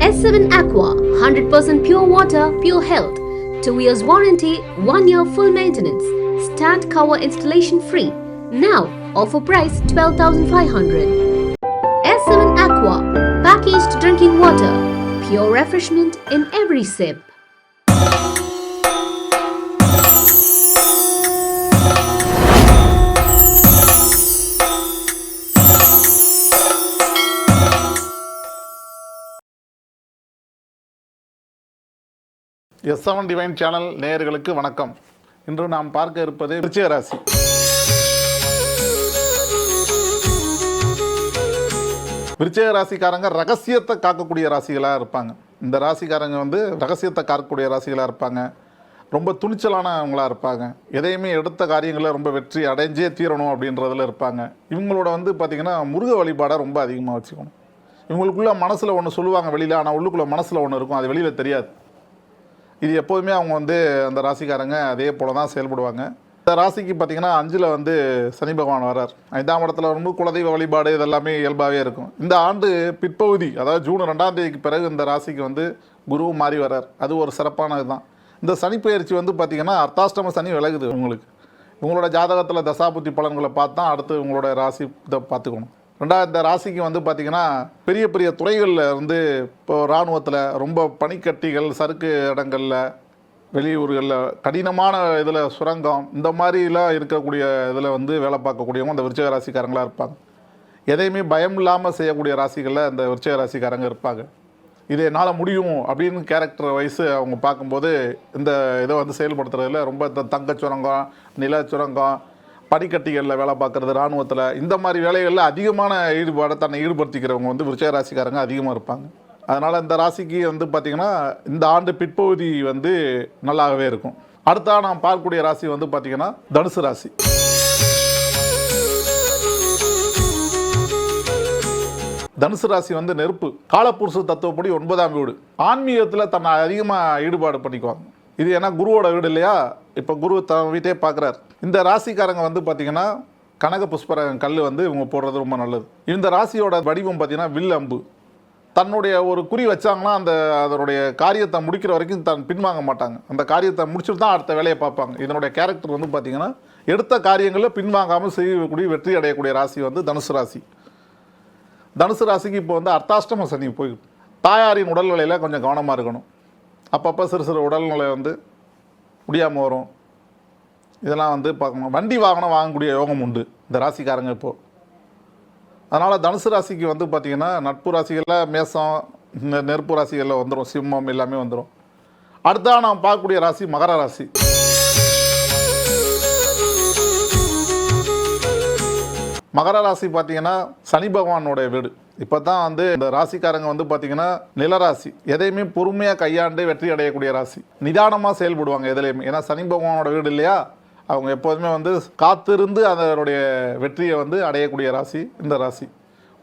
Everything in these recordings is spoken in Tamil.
S7 Aqua, 100% pure water, pure health. 2 years warranty, 1 year full maintenance. Stand cover installation free. Now, offer price 12,500. S7 Aqua, packaged drinking water. Pure refreshment in every sip. S7 divine channel நேயர்களுக்கு வணக்கம். இன்று நாம் பார்க்க இருப்பது விருச்சிக ராசி. விருச்சிக ராசிக்காரங்க ரகசியத்தை காக்கக்கூடிய ராசிகளாக இருப்பாங்க. இந்த ராசிக்காரங்க ரகசியத்தை காக்கக்கூடிய ராசிகளாக இருப்பாங்க. ரொம்ப துணிச்சலானவங்களாக இருப்பாங்க. எதையுமே எடுத்த காரியங்களில் ரொம்ப வெற்றி அடைஞ்சே தீரணும் அப்படின்றதுல இருப்பாங்க. இவங்களோட பார்த்திங்கன்னா முருக வழிபாடை ரொம்ப அதிகமாக வச்சுக்கணும். இவங்களுக்குள்ள மனசில் ஒன்று சொல்லுவாங்க வெளியில், ஆனால் உள்ளுக்குள்ளே மனசில் ஒன்று இருக்கும், அது வெளியில் தெரியாது. இது எப்போதுமே அவங்க அந்த ராசிக்காரங்க அதே போல தான் செயல்படுவாங்க. இந்த ராசிக்கு பார்த்திங்கன்னா 5ல் சனி பகவான் வரார். 5ஆம் இடத்துல வரும்போது குலதெய்வ வழிபாடு இதெல்லாமே இயல்பாகவே இருக்கும். இந்த ஆண்டு பிற்பகுதி, அதாவது ஜூன் 2ஆம் தேதிக்கு பிறகு இந்த ராசிக்கு குரு மாறி வரார். அது ஒரு சிறப்பானது தான். இந்த சனி பயிற்சி பார்த்திங்கன்னா அர்த்தாஷ்டம சனி விலகுது. உங்களோட ஜாதகத்தில் தசாபுத்தி பலன்களை பார்த்து தான் அடுத்து உங்களோட ராசி இதை பார்த்துக்கணும். ரெண்டாவது, இந்த ராசிக்கு பார்த்திங்கன்னா பெரிய பெரிய துறைகளில் இப்போ இராணுவத்தில் ரொம்ப பனிக்கட்டிகள், சறுக்கு இடங்களில், வெளியூர்களில் கடினமான இதில் சுரங்கம், இந்த மாதிரிலாம் இருக்கக்கூடிய இதில் வேலை பார்க்கக்கூடியவங்க இந்த விருச்சிக ராசிக்காரங்களாக இருப்பாங்க. எதையுமே பயம் இல்லாமல் செய்யக்கூடிய ராசிகளில் இந்த விருச்சிக ராசிக்காரங்க இருப்பாங்க. இது என்னால் முடியும் அப்படின்னு கேரக்டர் வைஸு அவங்க பார்க்கும்போது இந்த இதை செயல்படுத்துறதுல ரொம்ப தங்க சுரங்கம், நில சுரங்கம், பனிக்கட்டிகளில் வேலை பார்க்குறது, இராணுவத்தில் இந்த மாதிரி வேலைகளில் அதிகமான ஈடுபாடை தன்னை ஈடுபடுத்திக்கிறவங்க விருச்சிக ராசிக்காரங்க அதிகமாக இருப்பாங்க. அதனால் இந்த ராசிக்கு பார்த்திங்கன்னா இந்த ஆண்டு பிற்பகுதி நல்லாகவே இருக்கும். அடுத்தா நாம் பார்க்கக்கூடிய ராசி பார்த்திங்கன்னா தனுசு ராசி. தனுசு ராசி நெருப்பு, காலப்புருஷ தத்துவப்படி 9ஆம் வீடு. ஆன்மீகத்தில் தன்னை அதிகமாக ஈடுபாடு பண்ணிக்குவாங்க. இது ஏன்னா குருவோட வீடு இல்லையா, இப்போ குரு வீட்டே பார்க்குறார். இந்த ராசிக்காரங்க பார்த்திங்கன்னா கனக புஷ்பரகம் கல் இவங்க போடுறது ரொம்ப நல்லது. இந்த ராசியோட வடிவம் பார்த்திங்கன்னா வில் அம்பு. தன்னுடைய ஒரு குறி வச்சாங்கன்னா அதனுடைய காரியத்தை முடிக்கிற வரைக்கும் பின்வாங்க மாட்டாங்க. அந்த காரியத்தை முடிச்சுட்டு தான் அடுத்த வேலையை பார்ப்பாங்க. இதனுடைய கேரக்டர் பார்த்திங்கன்னா எடுத்த காரியங்களில் பின்வாங்காமல் செய்யக்கூடிய வெற்றி அடையக்கூடிய ராசி தனுசு ராசி. தனுசு ராசிக்கு இப்போ அர்த்தாஷ்டம சனி போய் தாயாரின் உடல்நிலையில் கொஞ்சம் கவனமாக இருக்கணும். அப்பப்போ சிறு சிறு உடல்நிலை முடியாமல் வரும். இதெல்லாம் பார்க்கணும். வண்டி வாகனம் வாங்கக்கூடிய யோகம் உண்டு இந்த ராசிக்காரங்க இப்போது. அதனால் தனுசு ராசிக்கு பார்த்திங்கன்னா நட்பு ராசிகளில் மேசம், நெருப்பு ராசிகளில் வந்துடும், சிம்மம் எல்லாமே வந்துடும். அடுத்ததாக நாம் பார்க்கக்கூடிய ராசி மகர ராசி. மகர ராசி பார்த்திங்கன்னா சனி பகவானோடைய வீடு. இப்போ தான் இந்த ராசிக்காரங்க பார்த்திங்கன்னா நிலராசி. எதையுமே பொறுமையாக கையாண்டு வெற்றி அடையக்கூடிய ராசி. நிதானமாக செயல்படுவாங்க எதுலேயுமே. ஏன்னா சனி பகவானோட வீடு இல்லையா, அவங்க எப்போதுமே காத்திருந்து அதனுடைய வெற்றியை அடையக்கூடிய ராசி இந்த ராசி.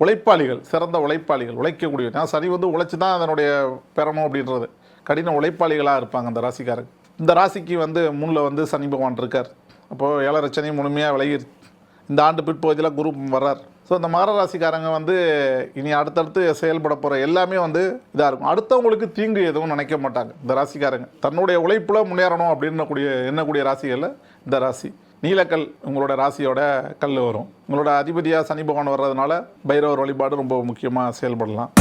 உழைப்பாளிகள், சிறந்த உழைப்பாளிகள், உழைக்கக்கூடிய. ஏன்னா சனி உழைச்சி தான் அதனுடைய பெறணும் அப்படின்றது. கடின உழைப்பாளிகளாக இருப்பாங்க இந்த ராசிக்காரங்க. இந்த ராசிக்கு 3ல் சனி பகவான் இருக்கார். அப்போது 7 சனி முழுமையாக விலகி இந்த ஆண்டு பிற்பகுதியில் குரு வர்றார். ஸோ இந்த மகர ராசிக்காரங்க இனி அடுத்தடுத்து செயல்பட போகிற எல்லாமே இதாக இருக்கும். அடுத்தவங்களுக்கு தீங்கு எதுவும் நினைக்க மாட்டாங்க இந்த ராசிக்காரங்க. தன்னுடைய உழைப்பில் முன்னேறணும் அப்படின்னு எண்ணக்கூடிய ராசிகளில் இந்த ராசி. நீலக்கல் உங்களோட ராசியோட கல் வரும். உங்களோட அதிபதியாக சனி பகவான் வர்றதுனால பைரவர் வழிபாடு ரொம்ப முக்கியமாக செயல்படலாம்.